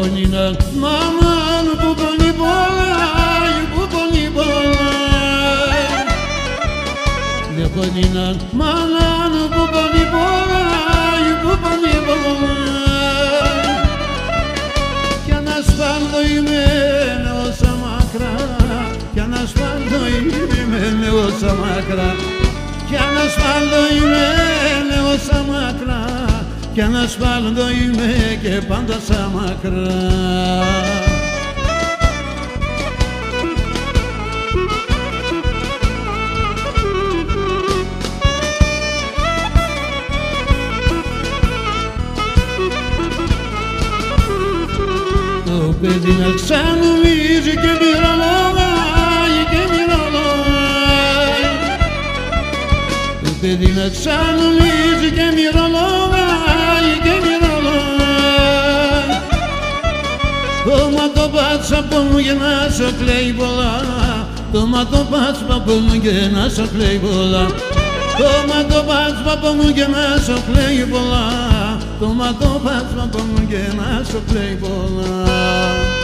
Leponina, maman, buboni bolai, buboni bolai. Leponina, maman, buboni bolai, buboni bolai. Κι αν ασφάλτο όσα μακρά, κι αν ασφάλτο όσα μακρά, κι αν ασφάλτο όσα μακρά, κι αν ασφάλτο είμαι και πάντα σαν μακρά. Το παιδί να ξανομίζει και μυρολόγάει, και μυρολόγάει. Το παιδί να ξανομίζει και μυρολόγάει, και μυρολόγάει. Το ματοπάτσα από μου και να σου κλαίει πολλά, το ματοπάτσα από μου και να σου κλαίει πολλά. Το ματοπάτσα από μου και να σου κλαίει πολλά, το ματοπάτσα από μου και να σου κλαίει πολλά.